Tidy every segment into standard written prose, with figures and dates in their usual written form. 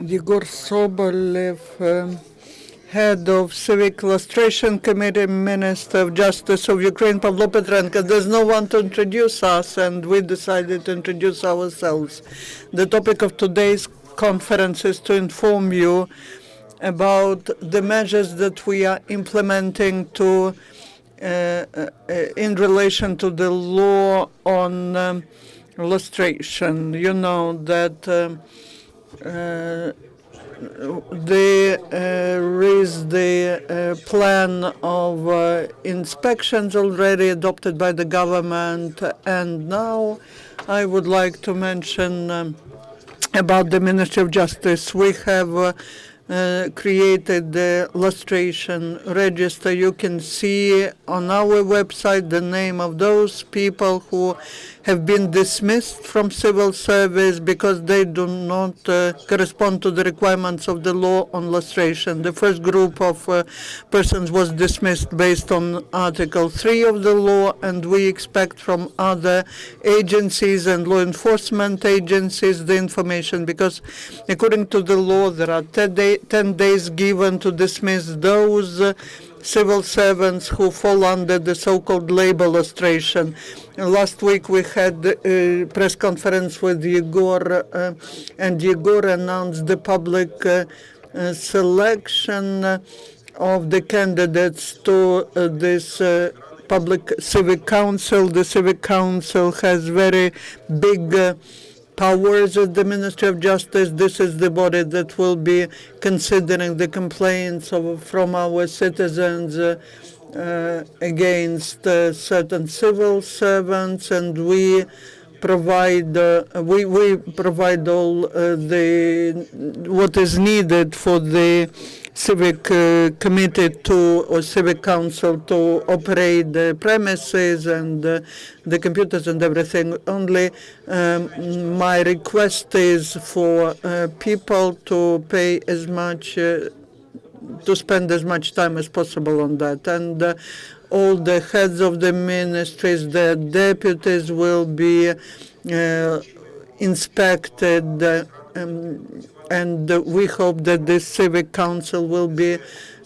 Yegor Sobolyev, head of Civic Lustration Committee, Minister of Justice of Ukraine, Pavlo Petrenko. There's no one to introduce us, and we decided to introduce ourselves. The topic of today's conference is to inform you about the measures that we are implementing to in relation to the law on lustration. You know that there is the plan of inspections already adopted by the government, and now I would like to mention about the Ministry of Justice. We have created the lustration register. You can see on our website the name of those people who have been dismissed from civil service because they do not correspond to the requirements of the law on lustration. The first group of persons was dismissed based on Article 3 of the law, and we expect from other agencies and law enforcement agencies the information, because according to the law there are 10 days given to dismiss those civil servants who fall under the so-called labor lustration. Last week we had a press conference with Yegor, and Yegor announced the public selection of the candidates to this public civic council. The civic council has very big powers at the Ministry of Justice. This is the body that will be considering the complaints from our citizens against certain civil servants, and we provide all the what is needed for the civic committee or civic council to operate the premises and the computers and everything. Only my request is for people to pay as much, to spend as much time as possible on that. And all the heads of the ministries, their deputies will be inspected, and we hope that this civic council will be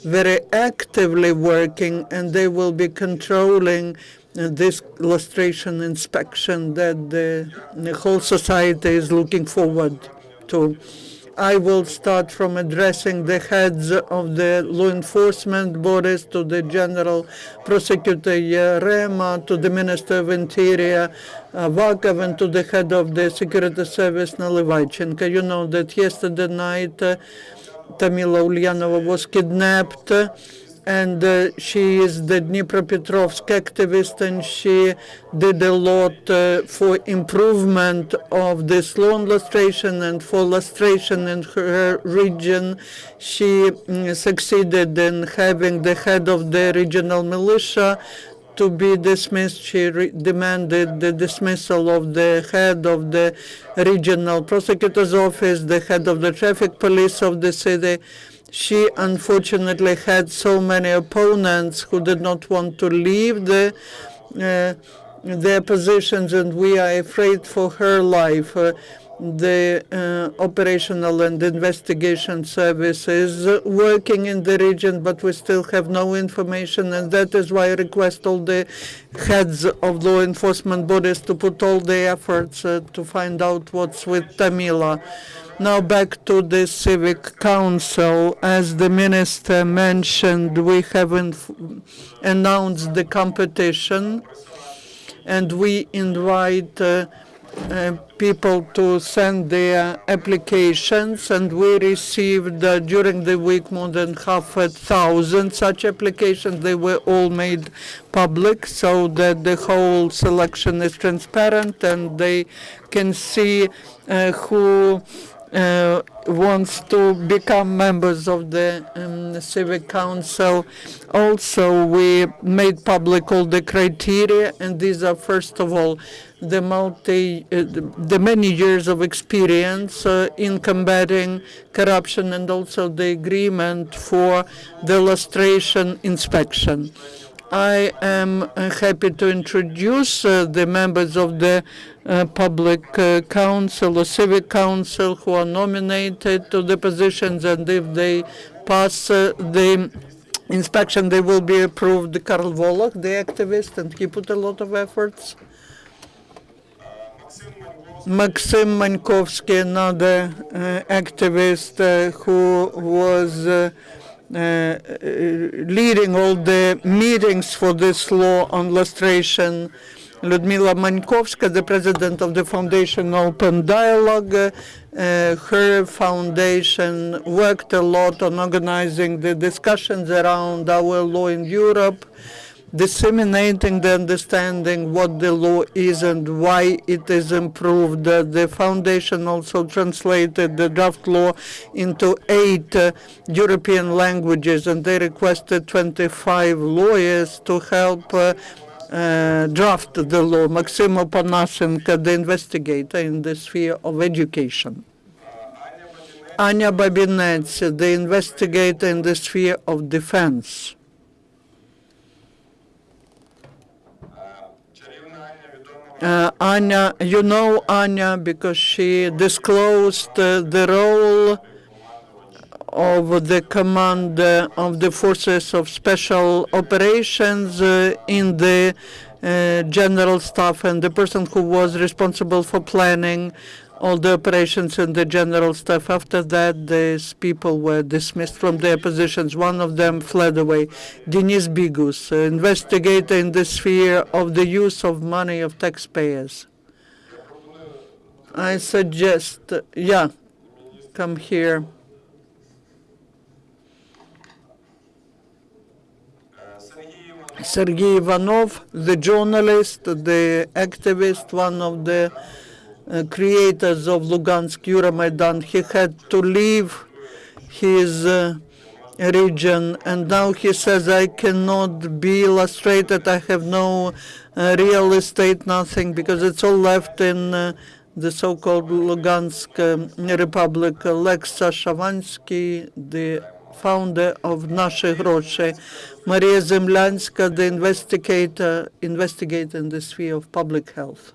very actively working, and they will be controlling this lustration inspection that the whole society is looking forward to. I will start from addressing the heads of the law enforcement bodies, to the General Prosecutor Yarema, to the Minister of Interior Vakov, and to the head of the Security Service Nalyvaichenko. You know that yesterday night Tamila Ulyanova was kidnapped, and she is the Dnipropetrovsk activist, and she did a lot for improvement of this law on lustration and for lustration in her region. She succeeded in having the head of the regional militia to be dismissed. She demanded the dismissal of the head of the regional prosecutor's office, the head of the traffic police of the city. She unfortunately had so many opponents who did not want to leave their positions, and we are afraid for her life. The operational and investigation service is working in the region, but we still have no information, and that is why I request all the heads of law enforcement bodies to put all the efforts to find out what's with Tamila. Now back to the Civic Council. As the Minister mentioned, we have announced the competition, and we invite people to send their applications, and we received during the week more than 1,000 such applications. They were all made public so that the whole selection is transparent, and they can see who wants to become members of the Civic Council. Also, we made public all the criteria, and these are, first of all, the many years of experience in combating corruption, and also the agreement for the lustration inspection. I am happy to introduce the members of the Public Council or Civic Council who are nominated to the positions, and if they pass the inspection, they will be approved. Karl Volok, the activist, and he put a lot of efforts. Maxim Mankovsky, another activist who was leading all the meetings for this law on lustration. Ludmila Mankovska, the president of the Foundation Open Dialogue. Her foundation worked a lot on organizing the discussions around our law in Europe, disseminating the understanding what the law is and why it is improved. The foundation also translated the draft law into 8 European languages, and they requested 25 lawyers to help draft the law. Maxim Opanasenko, the investigator in the sphere of education. Anya Babinets, the investigator in the sphere of defense. Anya, you know Anya because she disclosed the role of the command of the Forces of Special Operations in the General Staff, and the person who was responsible for planning all the operations in the General Staff. After that, these people were dismissed from their positions. One of them fled away. Denis Bigus, investigator in the sphere of the use of money of taxpayers. I suggest, come here. Sergei Ivanov, the journalist, the activist, one of the creators of Lugansk Euromaidan. He had to leave his region, and now he says, I cannot be illustrated, I have no real estate, nothing, because it's all left in the so-called Lugansk Republic. Alexa Shavansky, the founder of Nasze Grosze. Maria Zemlyanska, the investigator in the sphere of public health.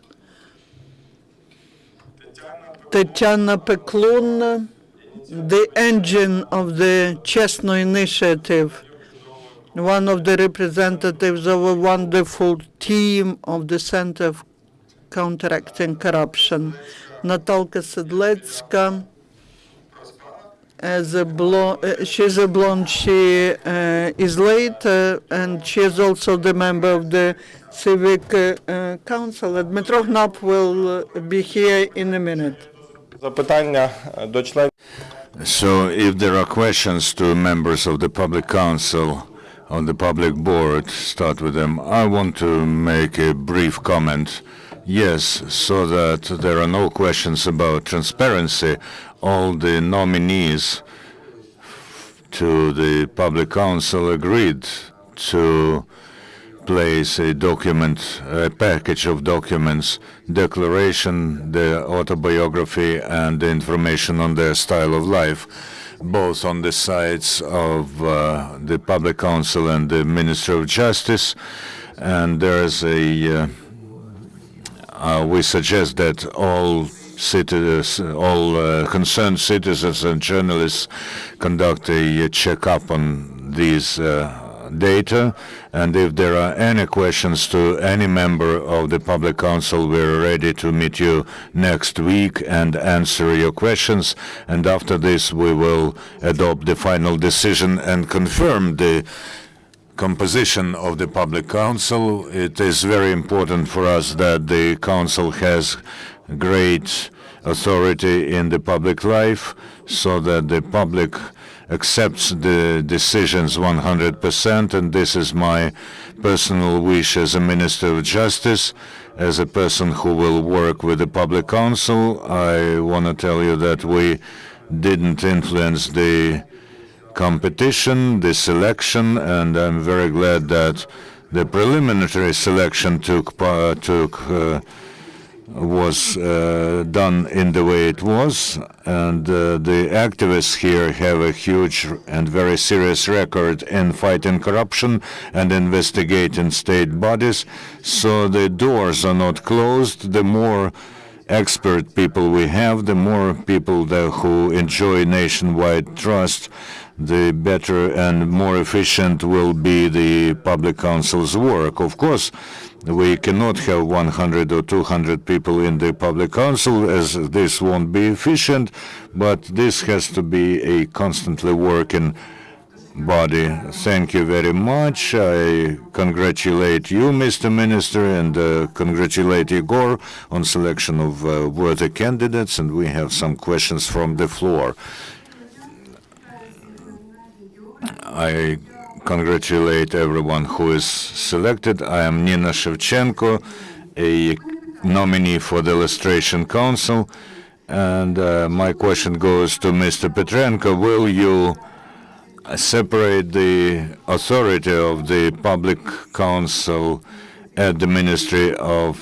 Tetiana Peklun, the engine of the Chesno initiative, one of the representatives of a wonderful team of the Center of Counteracting Corruption. Natalka Sedlecka, she's a blonde, she is late, and she is also the member of the Civic Council. And Dmitro Knap will be here in a minute. So if there are questions to members of the Public Council on the Public Board, start with them. I want to make a brief comment. Yes, so that there are no questions about transparency. All the nominees to the Public Council agreed to place a document, a package of documents, declaration, the autobiography, and the information on their style of life, both on the sides of the Public Council and the Minister of Justice. And there is a, we suggest that all citizens, all concerned citizens and journalists conduct a checkup on these data, and if there are any questions to any member of the Public Council, we're ready to meet you next week and answer your questions, and after this we will adopt the final decision and confirm the composition of the Public Council. It is very important for us that the Council has great authority in the public life, so that the public accepts the decisions 100%, and this is my personal wish as a Minister of Justice, as a person who will work with the Public Council. I want to tell you that we didn't influence the competition, the selection, and I'm very glad that the preliminary selection took was done in the way it was, and the activists here have a huge and very serious record in fighting corruption and investigating state bodies, so the doors are not closed. The more expert people we have, the more people who enjoy nationwide trust, the better and more efficient will be the public council's work. Of course, we cannot have 100 or 200 people in the public council, as this won't be efficient, but this has to be a constantly working body. Thank you very much. I congratulate you, Mr. Minister, and congratulate Yegor on selection of worthy candidates, and we have some questions from the floor. I congratulate everyone who is selected. I am Nina Shevchenko, a nominee for the Lustration Council, and my question goes to Mr. Petrenko. Will you separate the authority of the public council at the Ministry of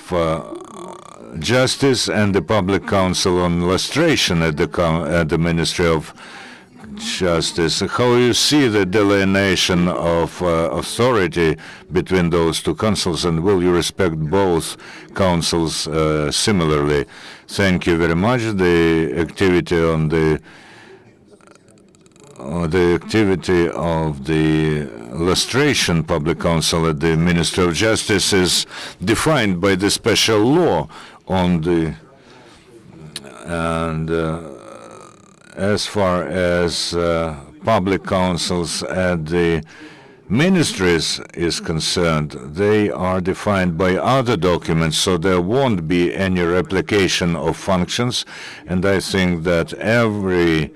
Justice and the public council on lustration at the Ministry of Justice? How you see the delineation of authority between those two councils, and will you respect both councils similarly? Thank you very much. The activity on the activity of the Lustration Public Council at the Ministry of Justice is defined by the special law on the, and as far as public councils at the ministries is concerned, they are defined by other documents, so there won't be any replication of functions, and I think that every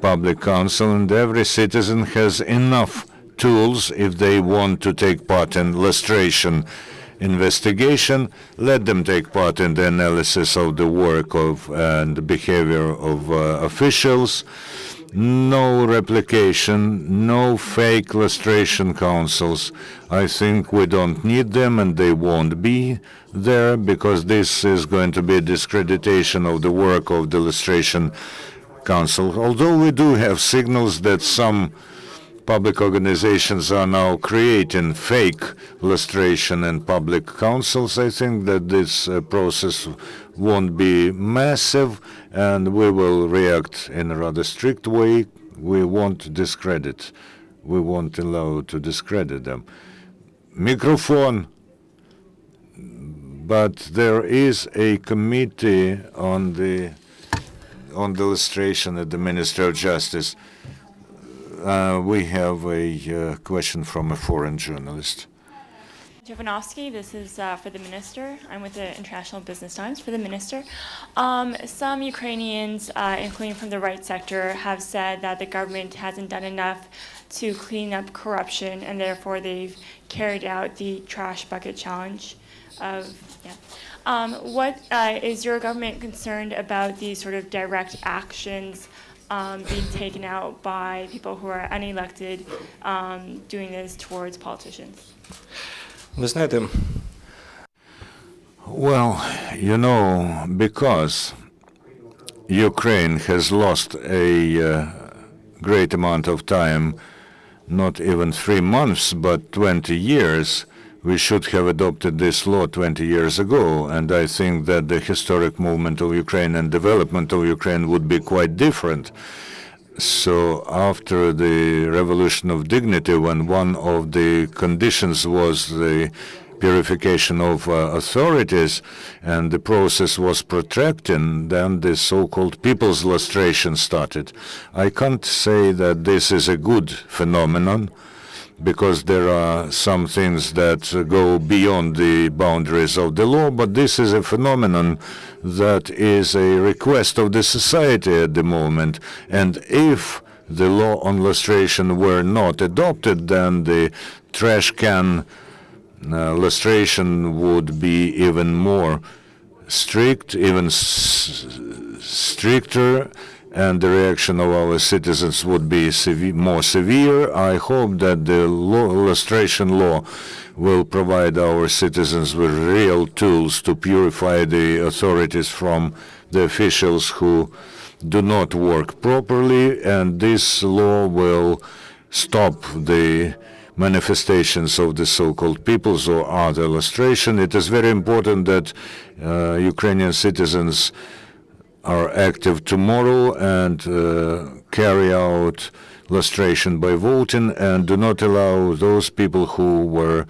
public council and every citizen has enough tools if they want to take part in lustration investigation. Let them take part in the analysis of the work of and the behavior of officials. No replication, no fake lustration councils. I think we don't need them, and they won't be there, because this is going to be a discreditation of the work of the Lustration Council. Although we do have signals that some public organizations are now creating fake lustration and public councils, I think that this process won't be massive, and we will react in a rather strict way. We won't discredit. We won't allow to discredit them. Microphone. But there is a committee on the lustration at the Ministry of Justice. We have a question from a foreign journalist. Jovanovsky, this is for the minister. I'm with the International Business Times for the minister. Some Ukrainians, including from the right sector, have said that the government hasn't done enough to clean up corruption, and therefore they've carried out the trash bucket challenge. What is your government concerned about these sort of direct actions being taken out by people who are unelected, doing this towards politicians? Well, you know, because Ukraine has lost a great amount of time, not even 3 months, but 20 years, we should have adopted this law 20 years ago, and I think that the historic movement of Ukraine and development of Ukraine would be quite different. So after the Revolution of Dignity, when one of the conditions was the purification of authorities, and the process was protracted, then the so-called people's lustration started. I can't say that this is a good phenomenon, because there are some things that go beyond the boundaries of the law, but this is a phenomenon that is a request of the society at the moment. And if the law on lustration were not adopted, then the trash can lustration would be even more strict, even stricter, and the reaction of our citizens would be more severe. I hope that the lustration law will provide our citizens with real tools to purify the authorities from the officials who do not work properly, and this law will stop the manifestations of the so-called people's or other lustration. It is very important that Ukrainian citizens are active tomorrow and carry out lustration by voting, and do not allow those people who were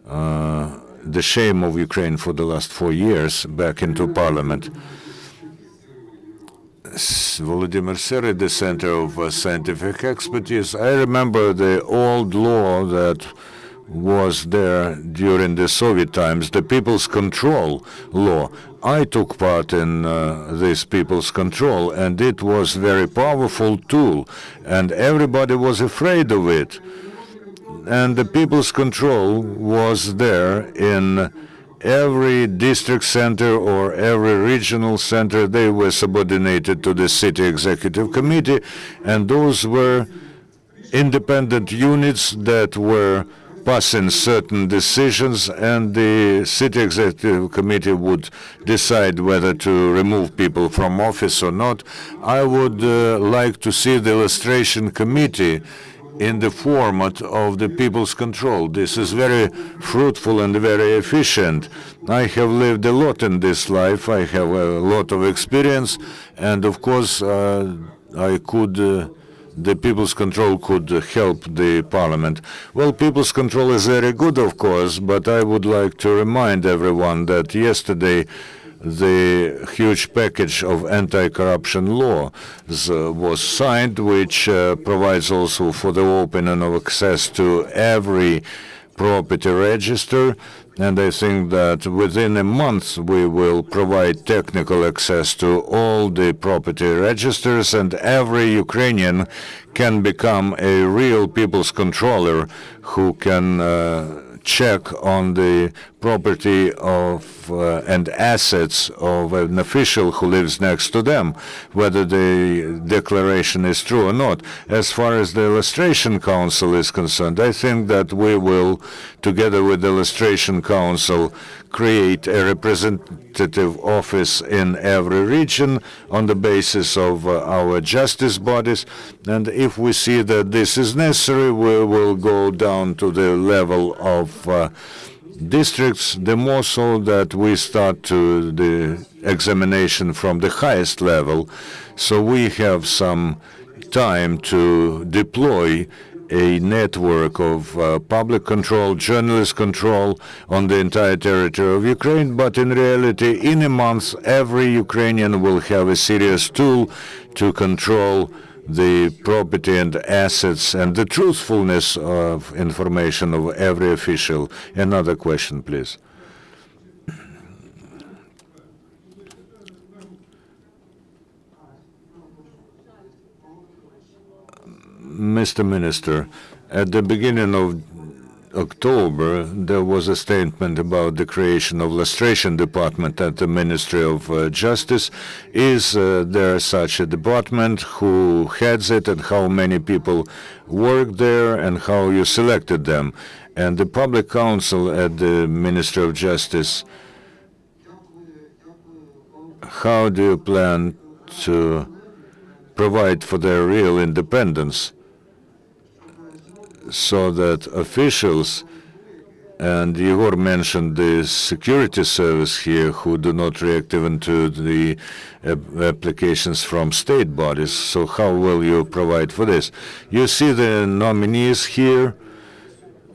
the shame of Ukraine for the last 4 years back into parliament. Volodymyr Sery, the Center of Scientific Expertise. I remember the old law that was there during the Soviet times, the People's Control Law. I took part in this People's Control, and it was a very powerful tool, and everybody was afraid of it. And the People's Control was there in every district center or every regional center. They were subordinated to the city executive committee, and those were independent units that were passing certain decisions, and the city executive committee would decide whether to remove people from office or not. I would like to see the illustration committee in the format of the People's Control. This is very fruitful and very efficient. I have lived a lot in this life. I have a lot of experience, and of course the People's Control could help the parliament. Well, People's Control is very good, of course, but I would like to remind everyone that yesterday the huge package of anti-corruption laws was signed, which provides also for the opening of access to every property register. And I think that within a month we will provide technical access to all the property registers, and every Ukrainian can become a real people's controller who can check on the property of and assets of an official who lives next to them, whether the declaration is true or not. As far as the Illustration Council is concerned, I think that we will, together with the Illustration Council, create a representative office in every region on the basis of our justice bodies. And if we see that this is necessary, we will go down to the level of districts, the more so that we start to the examination from the highest level, so we have some time to deploy a network of public control, journalist control on the entire territory of Ukraine. But in reality, in a month, every Ukrainian will have a serious tool to control the property and assets and the truthfulness of information of every official. Another question, please. Mr. Minister, at the beginning of October, there was a statement about the creation of Lustration Department at the Ministry of Justice. Is there such a department? Who heads it, and how many people work there, and how you selected them? And the Public Council at the Ministry of Justice, how do you plan to provide for their real independence, so that officials, and Yegor mentioned the security service here, who do not react even to the applications from state bodies. So how will you provide for this? You see the nominees here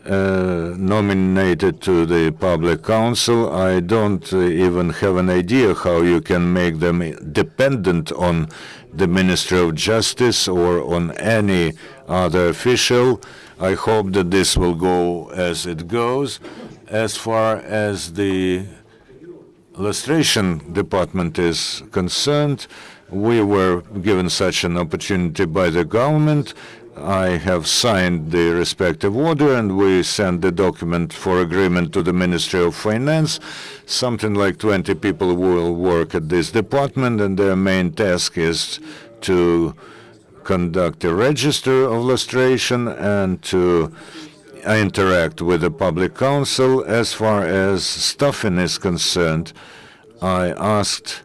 nominated to the Public Council. I don't even have an idea how you can make them dependent on the Ministry of Justice or on any other official. I hope that this will go as it goes. As far as the Illustration Department is concerned, we were given such an opportunity by the government. I have signed the respective order, and we sent the document for agreement to the Ministry of Finance. Something like 20 people will work at this department, and their main task is to conduct a register of lustration and to interact with the public council. As far as staffing is concerned, I asked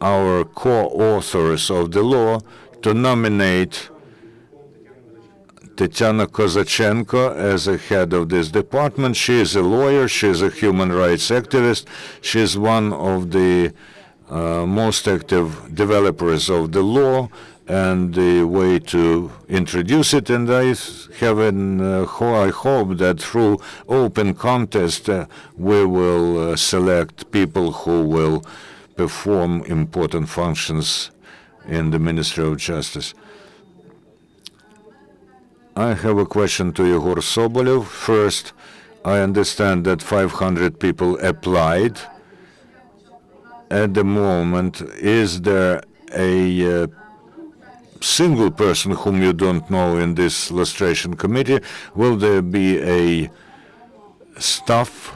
our co-authors of the law to nominate Tetiana Kozachenko as a head of this department. She is a lawyer, she is a human rights activist, she is one of the most active developers of the law and the way to introduce it, and I hope that through open contest we will select people who will perform important functions in the Ministry of Justice. I have a question to Yegor Sobolyev. First, I understand that 500 people applied. At the moment, is there a single person whom you don't know in this lustration committee? Will there be a staff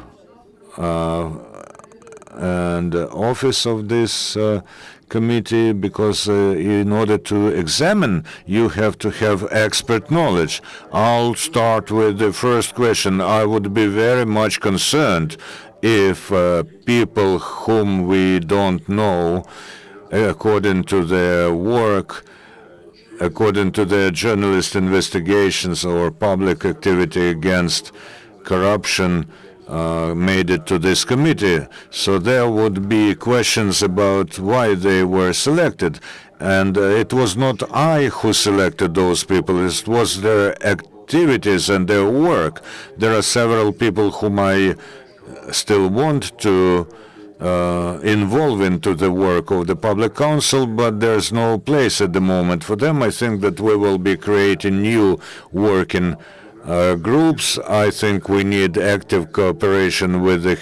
and office of this committee? Because in order to examine, you have to have expert knowledge. I'll start with the first question. I would be very much concerned if people whom we don't know, according to their work, according to their journalist investigations or public activity against corruption, made it to this committee. So there would be questions about why they were selected. And it was not I who selected those people, it was their activities and their work. There are several people whom I still want to involve into the work of the public council, but there's no place at the moment for them. I think that we will be creating new working groups. I think we need active cooperation with the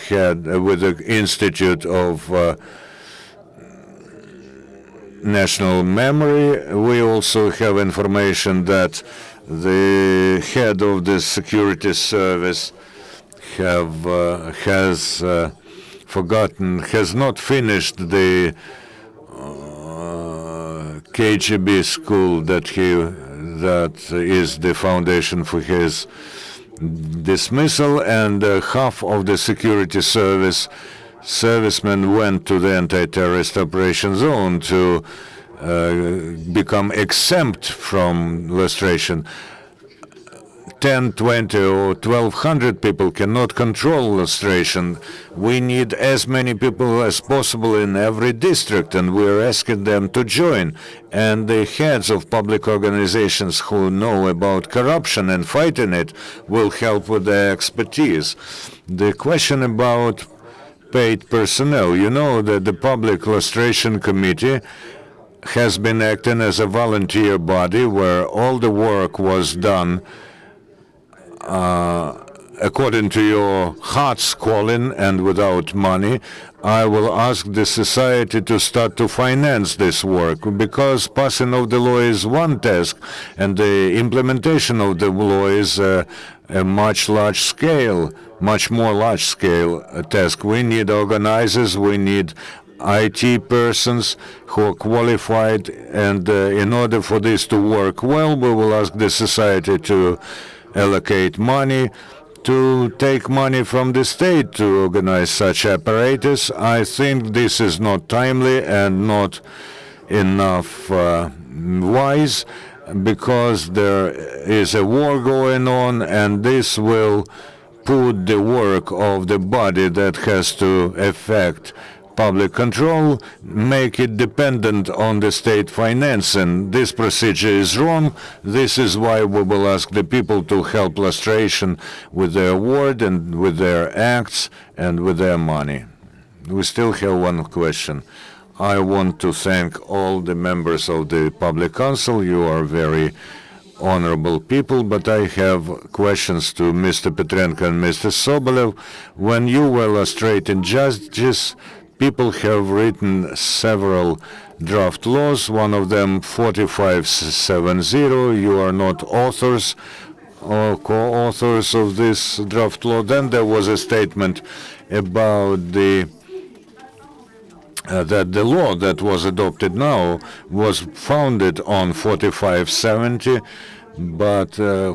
with the Institute of National Memory. We also have information that the head of the security service has not finished the KGB school that is the foundation for his dismissal, and half of the security servicemen went to the anti-terrorist operation zone to become exempt from lustration. 10, 20, or 1,200 people cannot control lustration. We need as many people as possible in every district, and we're asking them to join. And the heads of public organizations who know about corruption and fighting it will help with their expertise. The question about paid personnel. You know that the Public Lustration Committee has been acting as a volunteer body where all the work was done according to your heart's calling and without money. I will ask the society to start to finance this work, because passing of the law is one task and the implementation of the law is a much more large scale task. We need organizers, we need IT persons who are qualified, and in order for this to work well, we will ask the society to allocate money, to take money from the state to organize such apparatus. I think this is not timely and not enough wise, because there is a war going on, and this will put the work of the body that has to affect public control, make it dependent on the state financing. This procedure is wrong. This is why we will ask the people to help lustration with their word and with their acts and with their money. We still have one question. I want to thank all the members of the Public Council. You are very honorable people, but I have questions to Mr. Petrenko and Mr. Sobolyev. When you were lustrating judges, people have written several draft laws, one of them 4570. You are not authors or co-authors of this draft law. Then there was a statement about the that the law that was adopted now was founded on 4570, but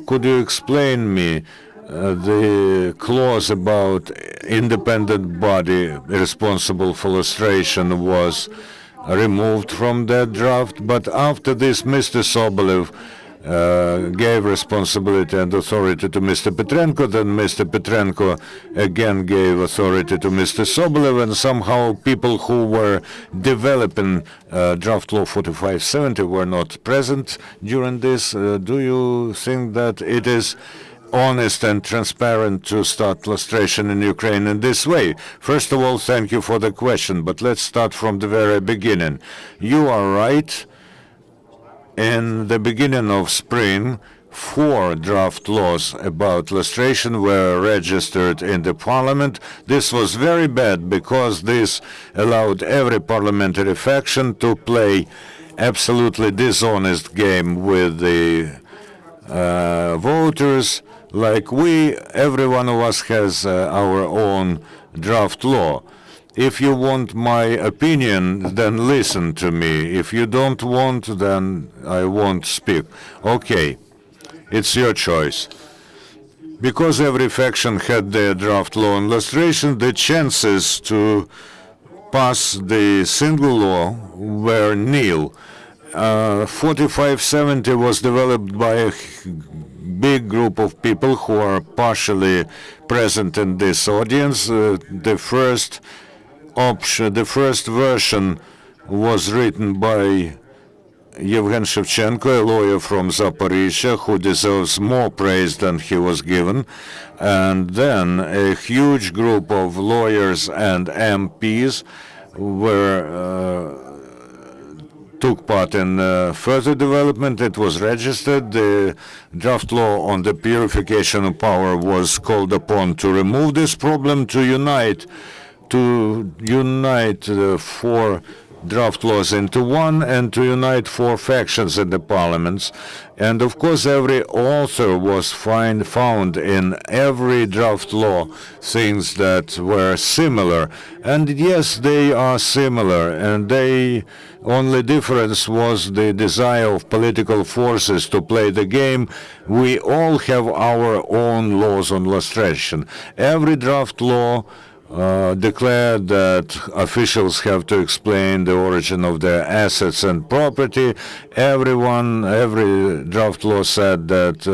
could you explain me the clause about independent body responsible for lustration was removed from that draft, but after this Mr. Sobolyev gave responsibility and authority to Mr. Petrenko, then Mr. Petrenko again gave authority to Mr. Sobolyev, and somehow people who were developing draft law 4570 were not present during this. Do you think that it is honest and transparent to start lustration in Ukraine in this way? First of all, thank you for the question, but let's start from the very beginning. You are right. In the beginning of spring, 4 draft laws about lustration were registered in the parliament. This was very bad because this allowed every parliamentary faction to play absolutely dishonest game with the voters. Like every one of us has our own draft law. If you want my opinion, then listen to me. If you don't want, then I won't speak. Okay, it's your choice. Because every faction had their draft law on lustration, the chances to pass the single law were nil. 4570 was developed by a big group of people who are partially present in this audience. The first version was written by Yegor Shevchenko, a lawyer from Zaporizhia, who deserves more praise than he was given. And then a huge group of lawyers and MPs took part in further development. It was registered. The draft law on the purification of power was called upon to remove this problem, to unite 4 draft laws into one, and to unite 4 factions in the parliaments. And of course, every author was found in every draft law things that were similar. And yes, they are similar, and the only difference was the desire of political forces to play the game. We all have our own laws on lustration. Every draft law declared that officials have to explain the origin of their assets and property. Every draft law said that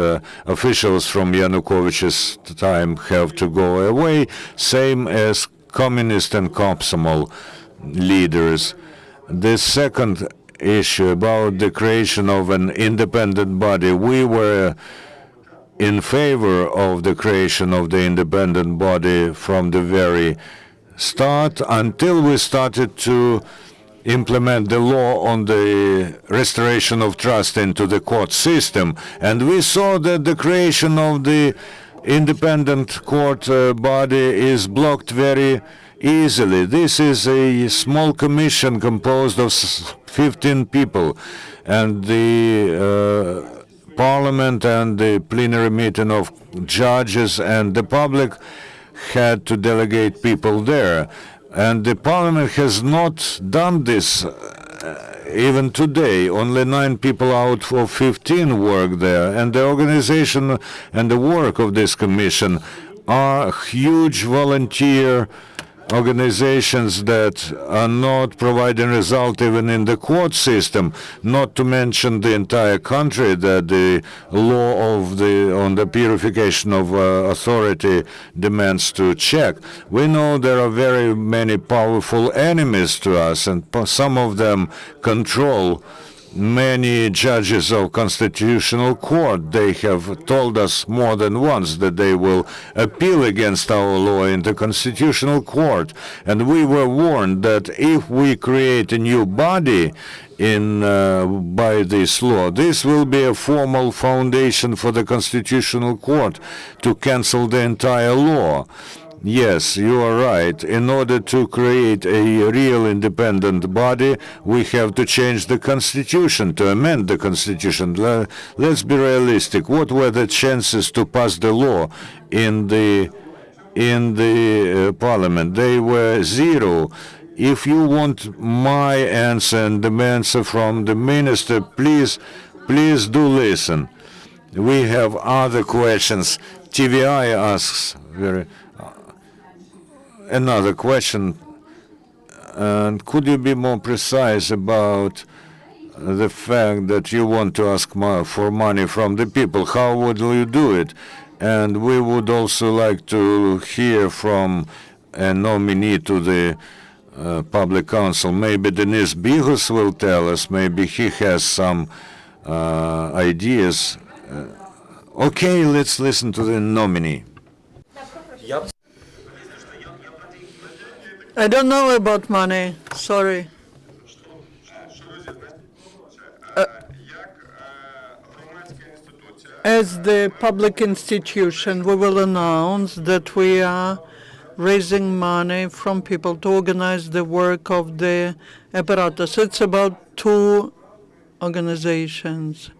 officials from Yanukovych's time have to go away, same as communist and Komsomol leaders. The second issue about the creation of an independent body, we were in favor of the creation of the independent body from the very start, until we started to implement the law on the restoration of trust into the court system. And we saw that the creation of the independent court body is blocked very easily. This is a small commission composed of 15 people, and the Parliament and the plenary meeting of judges and the public had to delegate people there. And the Parliament has not done this even today. Only 9 people out of 15 work there. And the organization and the work of this commission are huge volunteer organizations that are not providing result even in the court system, not to mention the entire country that the law on the purification of authority demands to check. We know there are very many powerful enemies to us, and some of them control many judges of Constitutional Court. They have told us more than once that they will appeal against our law in the Constitutional Court. And we were warned that if we create a new body by this law, this will be a formal foundation for the Constitutional Court to cancel the entire law. Yes, you are right. In order to create a real independent body, we have to change the Constitution, to amend the Constitution. Let's be realistic. What were the chances to pass the law in the Parliament? They were zero. If you want my answer and the answer from the minister, please do listen. We have other questions. TVI asks another question. And could you be more precise about the fact that you want to ask for money from the people? How would you do it? And we would also like to hear from a nominee to the public council. Maybe Denis Bihus will tell us. Maybe he has some ideas. Okay, let's listen to the nominee. I don't know about money. Sorry. As the public institution, we will announce that we are raising money from people to organize the work of the apparatus. It's about two organizations.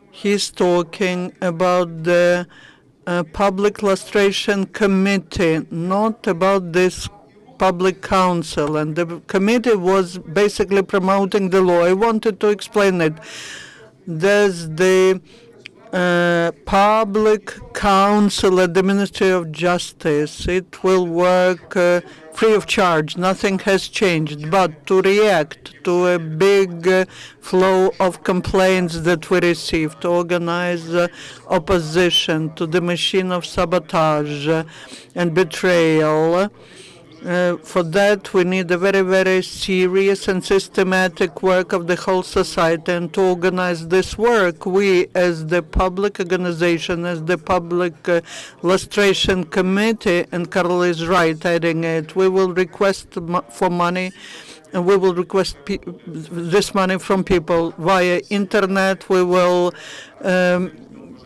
He's talking about the Public Lustration Committee, not about this public council. And the committee was basically promoting the law. I wanted to explain it. There's the public council at the Ministry of Justice. It will work free of charge. Nothing has changed. But to react to a big flow of complaints that we receive, to organize opposition to the machine of sabotage and betrayal, for that, we need a very, very serious and systematic work of the whole society. And to organize this work, we, as the public organization, as the Public Lustration Committee, and Karl is right adding it, we will request for money, and we will request this money from people via internet. We will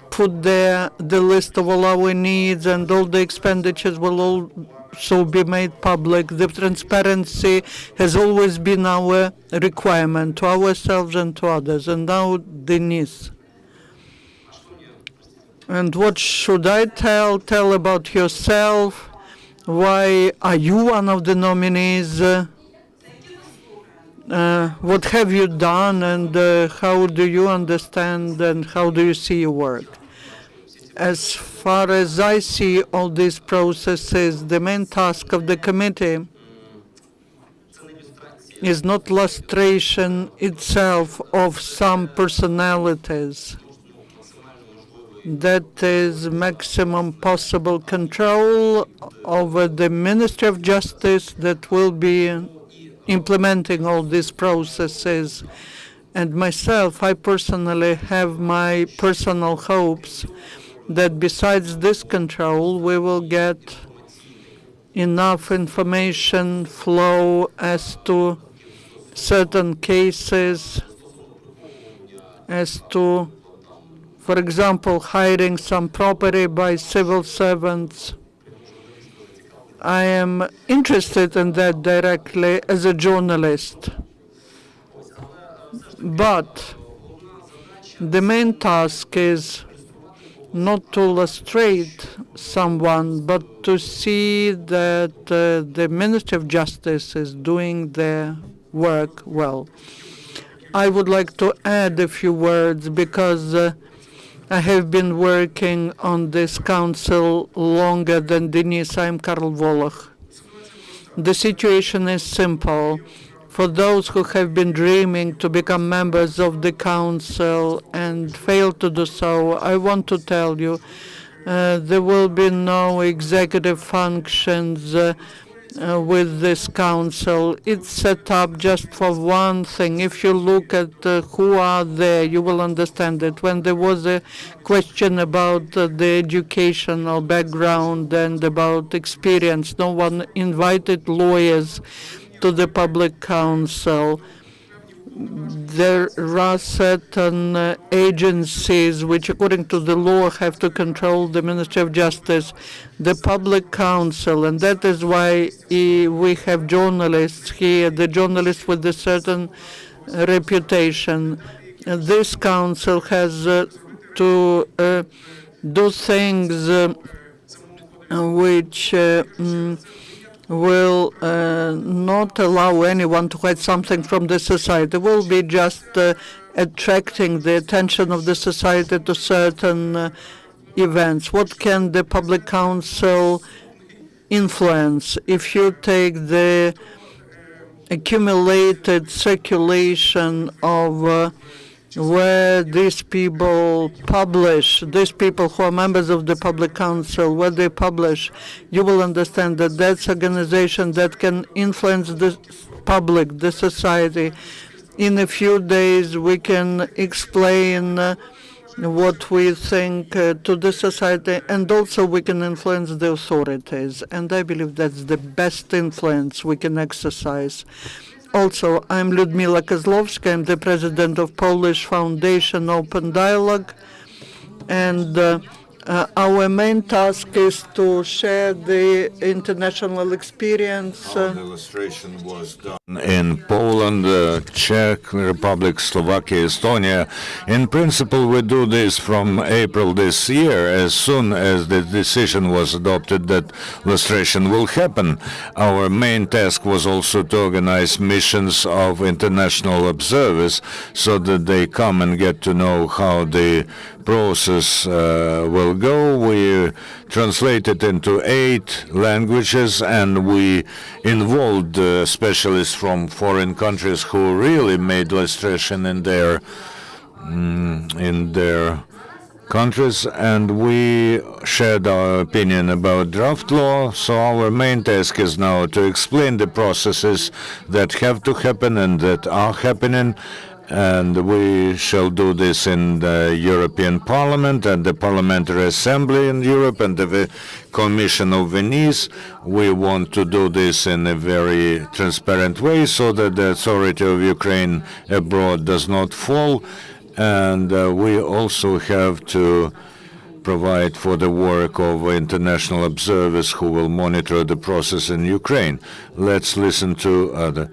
put there the list of all our needs, and all the expenditures will also be made public. The transparency has always been our requirement to ourselves and to others. And now, Denis. And what should I tell? Tell about yourself. Why are you one of the nominees? What have you done, and how do you understand and how do you see your work? As far as I see all these processes, the main task of the committee is not lustration itself of some personalities. That is maximum possible control over the Ministry of Justice that will be implementing all these processes. And myself, I personally have my personal hopes that besides this control, we will get enough information flow as to certain cases, as to, for example, hiding some property by civil servants. I am interested in that directly as a journalist. But the main task is not to illustrate someone, but to see that the Ministry of Justice is doing their work well. I would like to add a few words because I have been working on this council longer than Denis. I'm Karl Woloch. The situation is simple. For those who have been dreaming to become members of the council and fail to do so, I want to tell you there will be no executive functions with this council. It's set up just for one thing. If you look at who are there, you will understand that when there was a question about the educational background and about experience, no one invited lawyers to the public council. There are certain agencies which, according to the law, have to control the Ministry of Justice, the public council, and that is why we have journalists here, the journalists with a certain reputation. This council has to do things which will not allow anyone to hide something from the society. Will be just attracting the attention of the society to certain events. What can the public council influence? If you take the accumulated circulation of where these people publish, these people who are members of the public council, where they publish, you will understand that that's organization that can influence the public, the society. In a few days, we can explain what we think to the society, and also we can influence the authorities. And I believe that's the best influence we can exercise. Also, I'm Ludmila Kozlovska. I'm the president of Polish Foundation Open Dialogue, and our main task is to share the international experience. Our illustration was done in Poland, Czech Republic, Slovakia, Estonia. In principle, we do this from April this year. As soon as the decision was adopted that illustration will happen, our main task was also to organize missions of international observers so that they come and get to know how the process will go. We translated into 8 languages, and we involved specialists from foreign countries who really made illustration in their countries, and we shared our opinion about draft law. So our main task is now to explain the processes that have to happen and that are happening. And we shall do this in the European Parliament and the Parliamentary Assembly in Europe and the Commission of Venice. We want to do this in a very transparent way so that the authority of Ukraine abroad does not fall. And we also have to provide for the work of international observers who will monitor the process in Ukraine. Let's listen to other.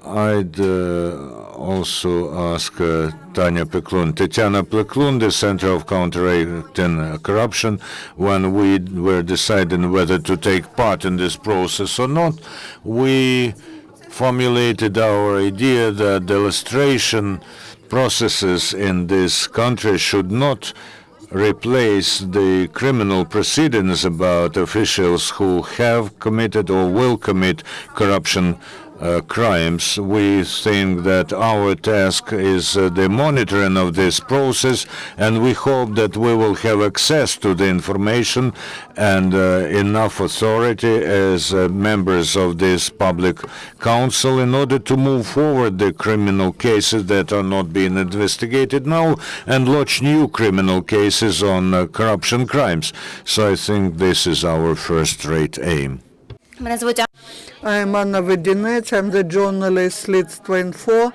I'd also ask Tanya Peklun, Tetiana Peklun, the Center of Counteracting Corruption, when we were deciding whether to take part in this process or not, we formulated our idea that the illustration processes in this country should not replace the criminal proceedings about officials who have committed or will commit corruption crimes. We think that our task is the monitoring of this process, and we hope that we will have access to the information and enough authority as members of this public council in order to move forward the criminal cases that are not being investigated now and launch new criminal cases on corruption crimes. So I think this is our first-rate aim. I'm Anna Vedinets. I'm the journalist Leads24,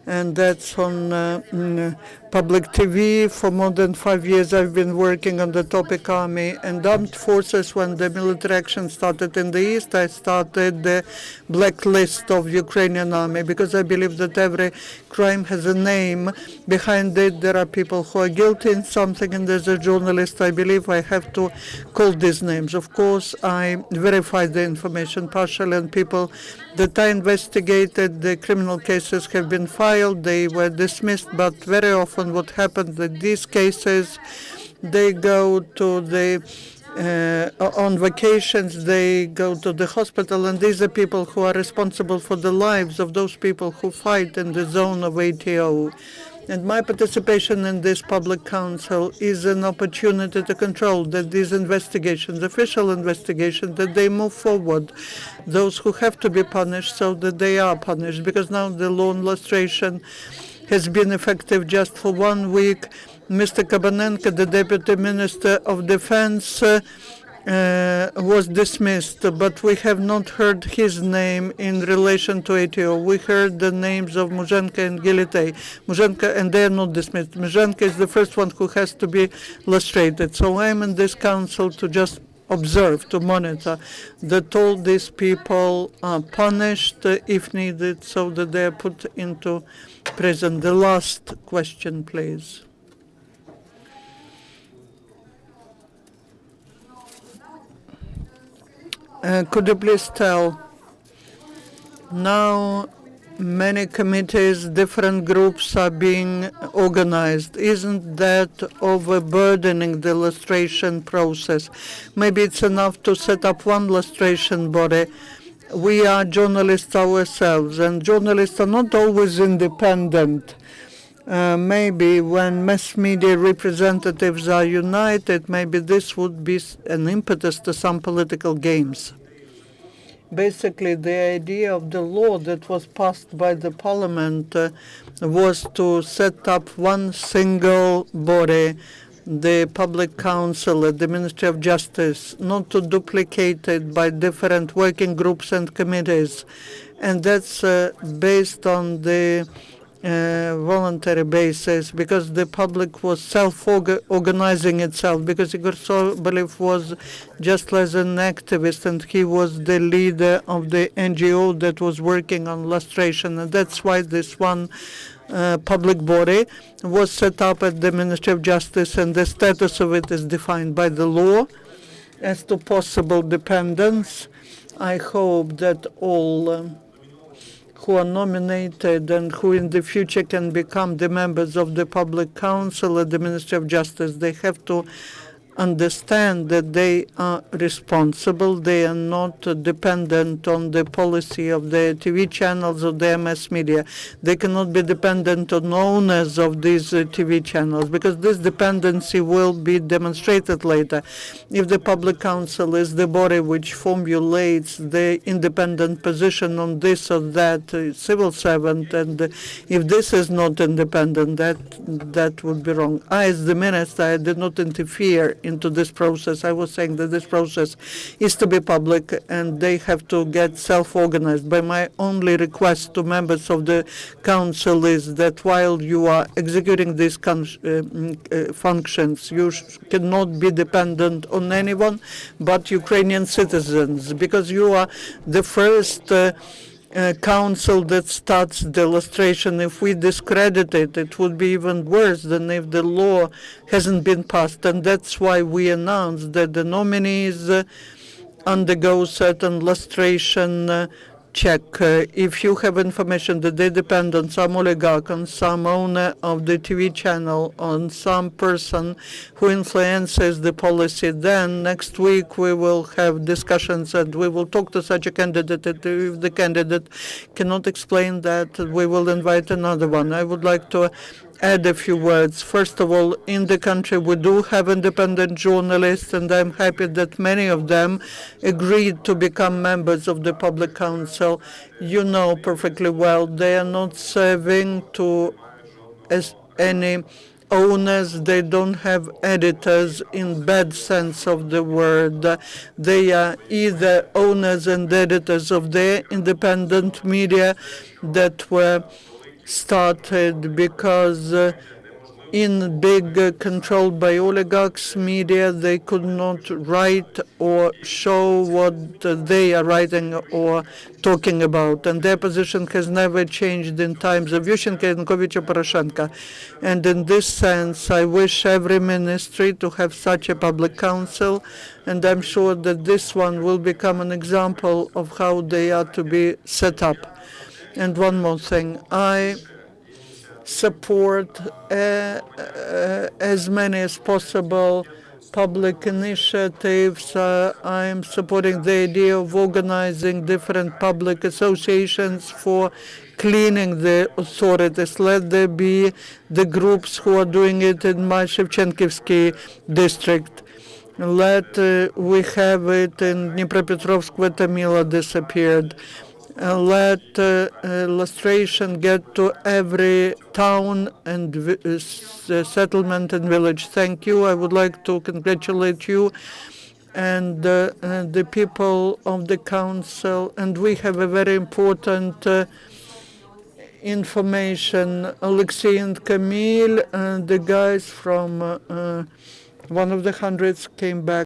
and that's on public TV. For more than 5 years, I've been working on the topic army and armed forces. When the military action started in the east, I started the blacklist of Ukrainian army because I believe that every crime has a name. Behind it, there are people who are guilty in something, and as a journalist, I believe I have to call these names. Of course, I verified the information partially, and people that I investigated, the criminal cases have been filed, they were dismissed, but very often what happened in these cases, they go to the on vacations, they go to the hospital, and these are people who are responsible for the lives of those people who fight in the zone of ATO. And my participation in this public council is an opportunity to control that these investigations, official investigations, that they move forward. Those who have to be punished, so that they are punished, because now the law on illustration has been effective just for 1 week. Mr. Kabanenko, the Deputy Minister of Defense, was dismissed, but we have not heard his name in relation to ATO. We heard the names of Muzhenka and Gilitay. Muzhenka, and they are not dismissed. Muzhenka is the first one who has to be illustrated. So I'm in this council to just observe, to monitor that all these people are punished if needed, so that they are put into prison. The last question, please. Could you please tell, now many committees, different groups are being organized. Isn't that overburdening the lustration process? Maybe it's enough to set up one lustration body. We are journalists ourselves, and journalists are not always independent. Maybe when mass media representatives are united, maybe this would be an impetus to some political games. Basically, the idea of the law that was passed by the parliament was to set up one single body, the Public Council at the Ministry of Justice, not to duplicate it by different working groups and committees. And that's based on the voluntary basis, because the public was self-organizing itself, because Yegor Sobolyev was just as an activist, and he was the leader of the NGO that was working on lustration, and that's why this one public body was set up at the Ministry of Justice, and the status of it is defined by the law. As to possible dependence, I hope that all who are nominated and who in the future can become the members of the Public Council at the Ministry of Justice, they have to understand that they are responsible. They are not dependent on the policy of the TV channels or the mass media. They cannot be dependent on owners of these TV channels, because this dependency will be demonstrated later. If the Public Council is the body which formulates the independent position on this or that civil servant, and if this is not independent, that would be wrong. I, as the minister, I did not interfere into this process. I was saying that this process is to be public, and they have to get self-organized. But my only request to members of the council is that while you are executing these functions, you cannot be dependent on anyone but Ukrainian citizens, because you are the first council that starts the illustration. If we discredit it, it would be even worse than if the law hasn't been passed. And that's why we announced that the nominees undergo certain lustration check. If you have information that they depend on some oligarch, on some owner of the TV channel, on some person who influences the policy, then next week we will have discussions and we will talk to such a candidate. If the candidate cannot explain that, we will invite another one. I would like to add a few words. First of all, in the country we do have independent journalists, and I'm happy that many of them agreed to become members of the Public Council. You know perfectly well they are not serving to as any owners. They don't have editors in bad sense of the word. They are either owners and editors of their independent media that were started because in big controlled by oligarchs media, they could not write or show what they are writing or talking about. And their position has never changed in times of Yushchenko, Yanukovych, or Poroshenko. And in this sense, I wish every ministry to have such a public council, and I'm sure that this one will become an example of how they are to be set up. And one more thing, I support as many as possible public initiatives. I am supporting the idea of organizing different public associations for cleaning the authorities. Let there be the groups who are doing it in my Shevchenkivsky district. Let we have it in Dnipropetrovsk, where Tamila disappeared. Let lustration get to every town and settlement and village. Thank you. I would like to congratulate you and the people of the council. And we have a very important information. Alexei and Camille, the guys from one of the hundreds came back.